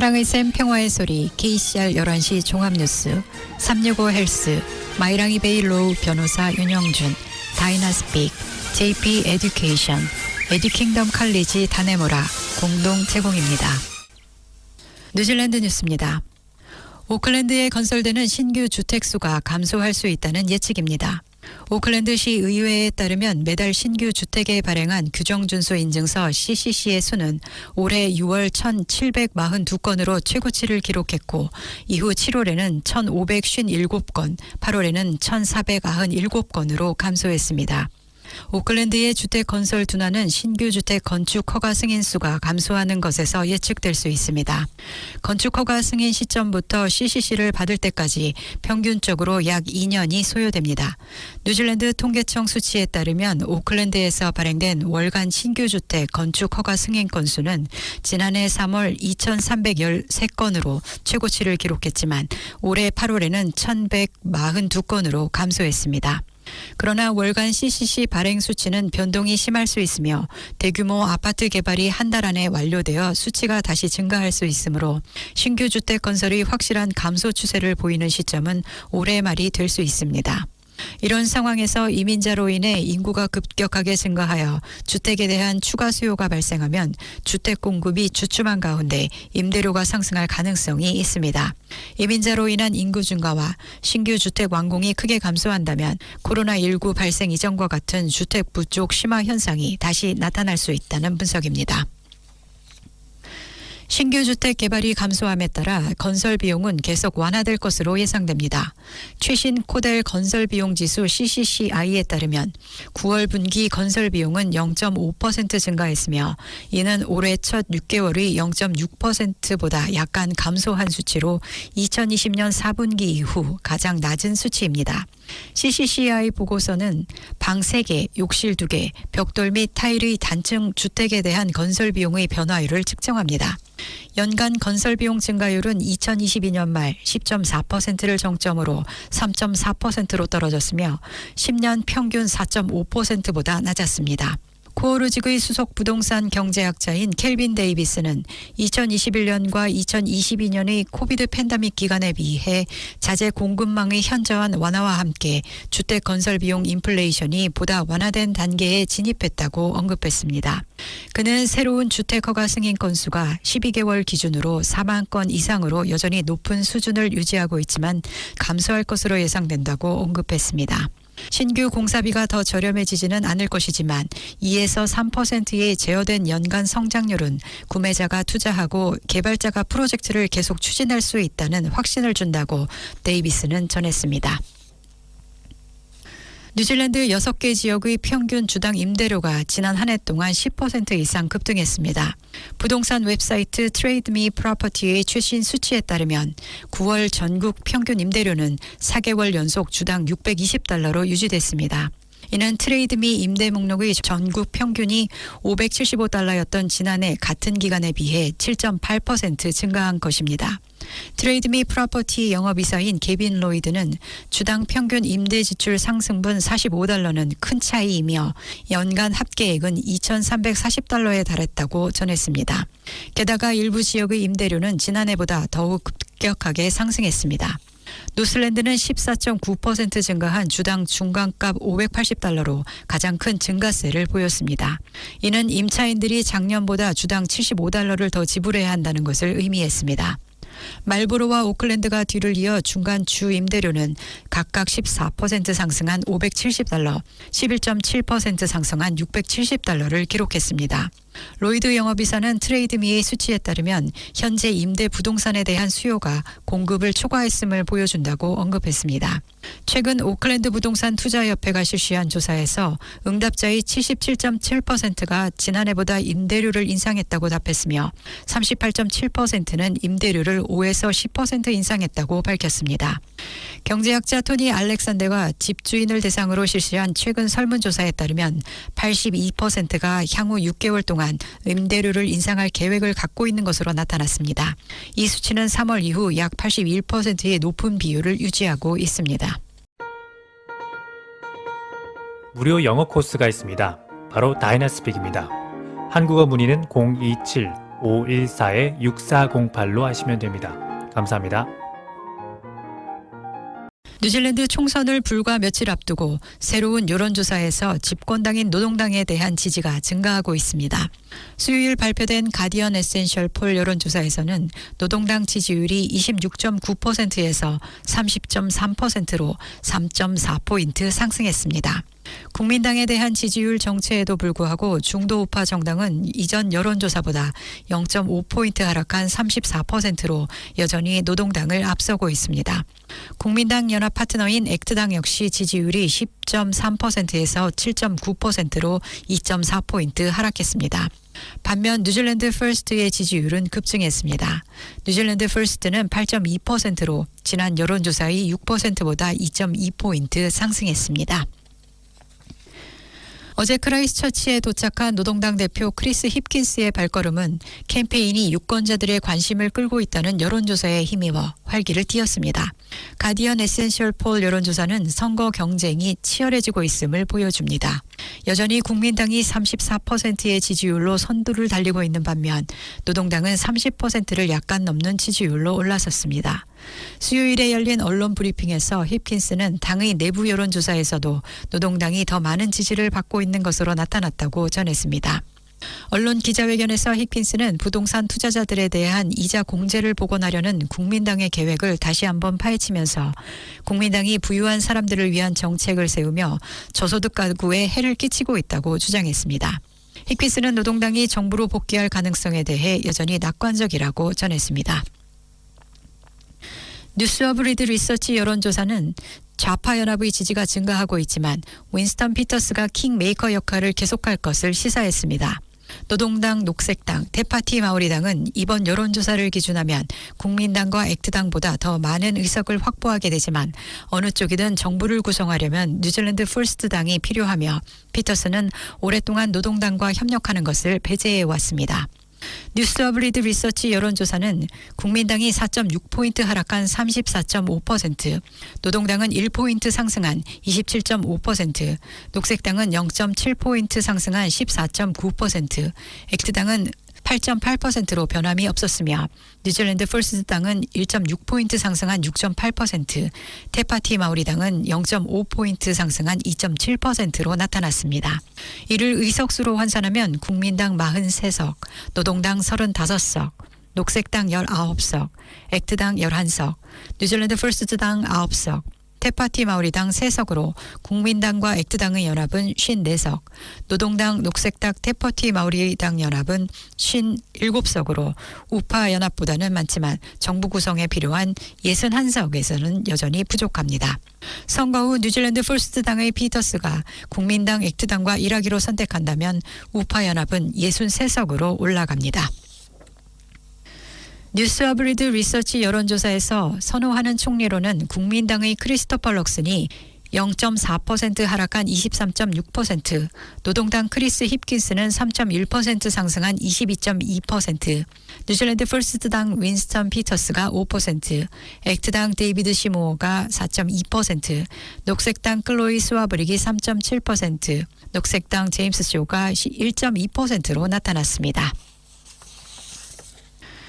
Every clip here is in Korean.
사랑의 샘 평화의 소리 KCR 11시 종합뉴스 365 헬스 마이랑이 베일로우 변호사 윤영준 다이나스픽 JP 에듀케이션 에듀킹덤 칼리지 다네모라 공동 제공입니다. 뉴질랜드 뉴스입니다. 오클랜드에 건설되는 신규 주택수가 감소할 수 있다는 예측입니다. 오클랜드시 의회에 따르면 매달 신규 주택에 발행한 규정준수 인증서 CCC의 수는 올해 6월 1,742건으로 최고치를 기록했고 이후 7월에는 1,557건, 8월에는 1,497건으로 감소했습니다. 오클랜드의 주택 건설 둔화는 신규 주택 건축 허가 승인 수가 감소하는 것에서 예측될 수 있습니다. 건축 허가 승인 시점부터 CCC를 받을 때까지 평균적으로 약 2년이 소요됩니다. 뉴질랜드 통계청 수치에 따르면 오클랜드에서 발행된 월간 신규 주택 건축 허가 승인 건수는 지난해 3월 2,313건으로 최고치를 기록했지만 올해 8월에는 1,142건으로 감소했습니다. 그러나 월간 CCC 발행 수치는 변동이 심할 수 있으며 대규모 아파트 개발이 한 달 안에 완료되어 수치가 다시 증가할 수 있으므로 신규 주택 건설이 확실한 감소 추세를 보이는 시점은 올해 말이 될 수 있습니다. 이런 상황에서 이민자로 인해 인구가 급격하게 증가하여 주택에 대한 추가 수요가 발생하면 주택 공급이 주춤한 가운데 임대료가 상승할 가능성이 있습니다. 이민자로 인한 인구 증가와 신규 주택 완공이 크게 감소한다면 코로나19 발생 이전과 같은 주택 부족 심화 현상이 다시 나타날 수 있다는 분석입니다. 신규 주택 개발이 감소함에 따라 건설 비용은 계속 완화될 것으로 예상됩니다. 최신 코델 건설 비용 지수 CCCI에 따르면 9월 분기 건설 비용은 0.5% 증가했으며 이는 올해 첫 6개월의 0.6%보다 약간 감소한 수치로 2020년 4분기 이후 가장 낮은 수치입니다. CCCI 보고서는 방 3개, 욕실 2개, 벽돌 및 타일의 단층 주택에 대한 건설 비용의 변화율을 측정합니다. 연간 건설 비용 증가율은 2022년 말 10.4%를 정점으로 3.4%로 떨어졌으며 10년 평균 4.5%보다 낮았습니다. 코오르직의 수석 부동산 경제학자인 켈빈 데이비스는 2021년과 2022년의 코비드 팬데믹 기간에 비해 자재 공급망의 현저한 완화와 함께 주택 건설 비용 인플레이션이 보다 완화된 단계에 진입했다고 언급했습니다. 그는 새로운 주택 허가 승인 건수가 12개월 기준으로 4만 건 이상으로 여전히 높은 수준을 유지하고 있지만 감소할 것으로 예상된다고 언급했습니다. 신규 공사비가 더 저렴해지지는 않을 것이지만 2에서 3%의 제어된 연간 성장률은 구매자가 투자하고 개발자가 프로젝트를 계속 추진할 수 있다는 확신을 준다고 데이비스는 전했습니다. 뉴질랜드 6개 지역의 평균 주당 임대료가 지난 한 해 동안 10% 이상 급등했습니다. 부동산 웹사이트 트레이드미 프로퍼티의 최신 수치에 따르면 9월 전국 평균 임대료는 4개월 연속 주당 $620로 유지됐습니다. 이는 트레이드미 임대 목록의 전국 평균이 $575였던 지난해 같은 기간에 비해 7.8% 증가한 것입니다. 트레이드미 프로퍼티 영업이사인 개빈 로이드는 주당 평균 임대 지출 상승분 $45는 큰 차이이며 연간 합계액은 $2,340에 달했다고 전했습니다. 게다가 일부 지역의 임대료는 지난해보다 더욱 급격하게 상승했습니다. 노슬랜드는 14.9% 증가한 주당 중간값 $580로 가장 큰 증가세를 보였습니다. 이는 임차인들이 작년보다 주당 $75를 더 지불해야 한다는 것을 의미했습니다. 말보로와 오클랜드가 뒤를 이어 중간 주 임대료는 각각 14% 상승한 $570, 11.7% 상승한 $670를 기록했습니다. 로이드 영업이사는 트레이드미의 수치에 따르면 현재 임대 부동산에 대한 수요가 공급을 초과했음을 보여준다고 언급했습니다. 최근 오클랜드 부동산 투자협회가 실시한 조사에서 응답자의 77.7%가 지난해보다 임대료를 인상했다고 답했으며 38.7%는 임대료를 5에서 10% 인상했다고 밝혔습니다. 경제학자 토니 알렉산더가 집주인을 대상으로 실시한 최근 설문조사에 따르면 82%가 향후 6개월 동안 임대료를 인상할 계획을 갖고 있는 것으로 나타났습니다. 이 수치는 3월 이후 약 81%의 높은 비율을 유지하고 있습니다. 무료 영어 코스가 있습니다. 바로 다이나스픽입니다. 한국어 문의는 514-6408로 하시면 됩니다. 감사합니다. 뉴질랜드 총선을 불과 며칠 앞두고 새로운 여론조사에서 집권당인 노동당에 대한 지지가 증가하고 있습니다. 수요일 발표된 가디언 에센셜 폴 여론조사에서는 노동당 지지율이 26.9%에서 30.3%로 3.4포인트 상승했습니다. 국민당에 대한 지지율 정체에도 불구하고 중도 우파 정당은 이전 여론조사보다 0.5포인트 하락한 34%로 여전히 노동당을 앞서고 있습니다. 국민당 연합 파트너인 액트당 역시 지지율이 10.3%에서 7.9%로 2.4포인트 하락했습니다. 반면 뉴질랜드 퍼스트의 지지율은 급증했습니다. 뉴질랜드 퍼스트는 8.2%로 지난 여론조사의 6%보다 2.2포인트 상승했습니다. 어제 크라이스처치에 도착한 노동당 대표 크리스 힙킨스의 발걸음은 캠페인이 유권자들의 관심을 끌고 있다는 여론조사에 힘입어 활기를 띠었습니다. 가디언 에센셜 폴 여론조사는 선거 경쟁이 치열해지고 있음을 보여줍니다. 여전히 국민당이 34%의 지지율로 선두를 달리고 있는 반면 노동당은 30%를 약간 넘는 지지율로 올라섰습니다. 수요일에 열린 언론 브리핑에서 힙킨스는 당의 내부 여론조사에서도 노동당이 더 많은 지지를 받고 있는 것으로 나타났다고 전했습니다. 언론 기자회견에서 힙킨스는 부동산 투자자들에 대한 이자 공제를 복원하려는 국민당의 계획을 다시 한번 파헤치면서 국민당이 부유한 사람들을 위한 정책을 세우며 저소득 가구에 해를 끼치고 있다고 주장했습니다. 힙킨스는 노동당이 정부로 복귀할 가능성에 대해 여전히 낙관적이라고 전했습니다. 뉴스 오브 리드 리서치 여론조사는 좌파 연합의 지지가 증가하고 있지만 윈스턴 피터스가 킹메이커 역할을 계속할 것을 시사했습니다. 노동당, 녹색당, 테파티 마오리당은 이번 여론조사를 기준하면 국민당과 액트당보다 더 많은 의석을 확보하게 되지만 어느 쪽이든 정부를 구성하려면 뉴질랜드 퍼스트당이 필요하며 피터스는 오랫동안 노동당과 협력하는 것을 배제해 왔습니다. 뉴스 오브 리드 리서치 여론조사는 국민당이 4.6포인트 하락한 34.5%, 노동당은 1포인트 상승한 27.5%, 녹색당은 0.7포인트 상승한 14.9%, 액트당은 8.8%로 변함이 없었으며 뉴질랜드 퍼스트당은 1.6포인트 상승한 6.8%, 테파티 마오리당은 0.5포인트 상승한 2.7%로 나타났습니다. 이를 의석수로 환산하면 국민당 43석, 노동당 35석, 녹색당 19석, 액트당 11석, 뉴질랜드 퍼스트당 9석, 테파티 마오리당 3석으로 국민당과 액트당의 연합은 54석, 노동당, 녹색당, 테파티 마오리당 연합은 57석으로 우파 연합보다는 많지만 정부 구성에 필요한 61석에서는 여전히 부족합니다. 선거 후 뉴질랜드 퍼스트당의 피터스가 국민당, 액트당과 일하기로 선택한다면 우파 연합은 63석으로 올라갑니다. 뉴스 오브 리드 리서치 여론조사에서 선호하는 총리로는 국민당의 크리스토퍼 럭슨이 0.4% 하락한 23.6%, 노동당 크리스 힙킨스는 3.1% 상승한 22.2%, 뉴질랜드 퍼스트당 윈스턴 피터스가 5%, 액트당 데이비드 시모어가 4.2%, 녹색당 클로이 스와브릭이 3.7%, 녹색당 제임스 쇼가 1.2%로 나타났습니다.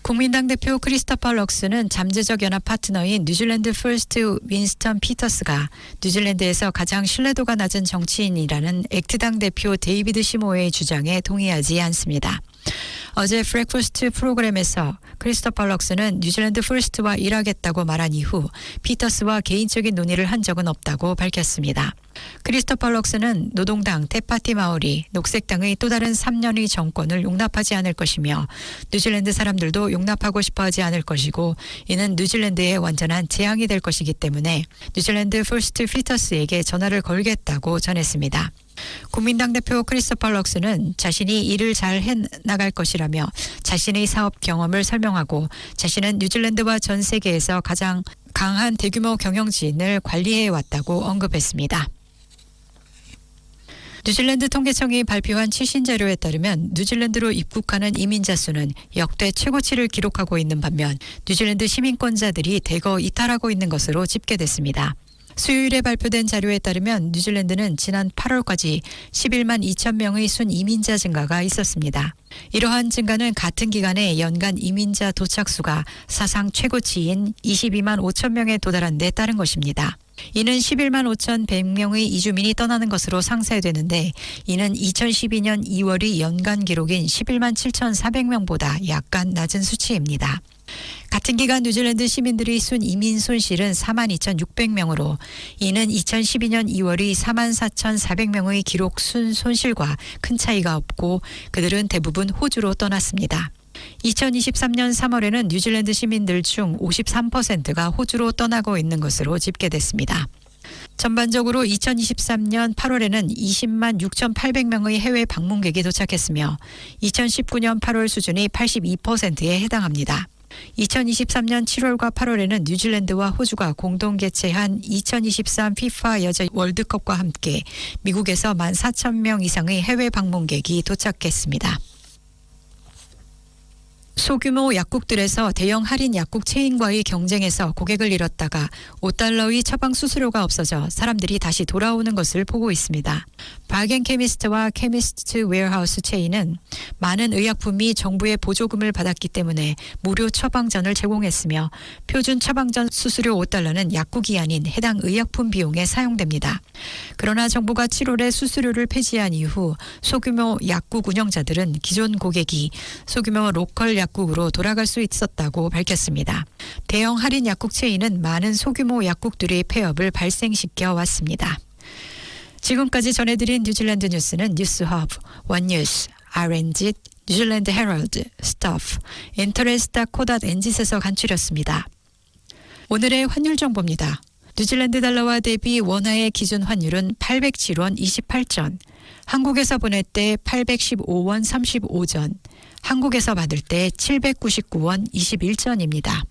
국민당 대표 크리스토퍼 럭슨은 잠재적 연합 파트너인 뉴질랜드 퍼스트 윈스턴 피터스가 뉴질랜드에서 가장 신뢰도가 낮은 정치인이라는 액트당 대표 데이비드 시모의 주장에 동의하지 않습니다. 어제 브렉퍼스트 프로그램에서 크리스토퍼 럭슨은 뉴질랜드 퍼스트와 일하겠다고 말한 이후 피터스와 개인적인 논의를 한 적은 없다고 밝혔습니다. 크리스토퍼 럭슨은 노동당, 테파티 마오리, 녹색당의 또 다른 3년의 정권을 용납하지 않을 것이며 뉴질랜드 사람들도 용납하고 싶어하지 않을 것이고 이는 뉴질랜드의 완전한 재앙이 될 것이기 때문에 뉴질랜드 퍼스트 피터스에게 전화를 걸겠다고 전했습니다. 국민당 대표 크리스토퍼 럭슨은 자신이 일을 잘 해나갈 것이라며 자신의 사업 경험을 설명하고 자신은 뉴질랜드와 전 세계에서 가장 강한 대규모 경영진을 관리해왔다고 언급했습니다. 뉴질랜드 통계청이 발표한 최신 자료에 따르면 뉴질랜드로 입국하는 이민자 수는 역대 최고치를 기록하고 있는 반면 뉴질랜드 시민권자들이 대거 이탈하고 있는 것으로 집계됐습니다. 수요일에 발표된 자료에 따르면 뉴질랜드는 지난 8월까지 11만 2천 명의 순 이민자 증가가 있었습니다. 이러한 증가는 같은 기간에 연간 이민자 도착수가 사상 최고치인 22만 5천 명에 도달한 데 따른 것입니다. 이는 11만 5천 100명의 이주민이 떠나는 것으로 상쇄되는데 이는 2012년 2월이 연간 기록인 11만 7,400명보다 약간 낮은 수치입니다. 같은 기간 뉴질랜드 시민들의 순 이민 손실은 4만 2,600명으로 이는 2012년 2월이 4만 4,400명의 기록 순 손실과 큰 차이가 없고 그들은 대부분 호주로 떠났습니다. 2023년 3월에는 뉴질랜드 시민들 중 53%가 호주로 떠나고 있는 것으로 집계됐습니다. 전반적으로 2023년 8월에는 20만 6,800명의 해외 방문객이 도착했으며 2019년 8월 수준이 82%에 해당합니다. 2023년 7월과 8월에는 뉴질랜드와 호주가 공동 개최한 2023 FIFA 여자 월드컵과 함께 미국에서 14,000명 이상의 해외 방문객이 도착했습니다. 소규모 약국들에서 대형 할인 약국 체인과의 경쟁에서 고객을 잃었다가 $5의 처방 수수료가 없어져 사람들이 다시 돌아오는 것을 보고 있습니다. 바겐 케미스트와 케미스트 웨어하우스 체인은 많은 의약품이 정부의 보조금을 받았기 때문에 무료 처방전을 제공했으며 표준 처방전 수수료 $5는 약국이 아닌 해당 의약품 비용에 사용됩니다. 그러나 정부가 7월에 수수료를 폐지한 이후 소규모 약국 운영자들은 기존 고객이 소규모 로컬 약국으로 돌아갈 수 있었다고 밝혔습니다. 대형 할인 약국 체인은 많은 소규모 약국들의 폐업을 발생시켜 왔습니다. 지금까지 전해드린 뉴질랜드 뉴스는 뉴스허브, 원뉴스, RNG, 뉴질랜드 헤럴드, 스토프, 인터레스타 코닷.NZ에서 간추렸습니다. 오늘의 환율 정보입니다. 뉴질랜드 달러와 대비 원화의 기준 환율은 807원 28전, 한국에서 보낼 때 815원 35전, 한국에서 받을 때 799원 21전입니다.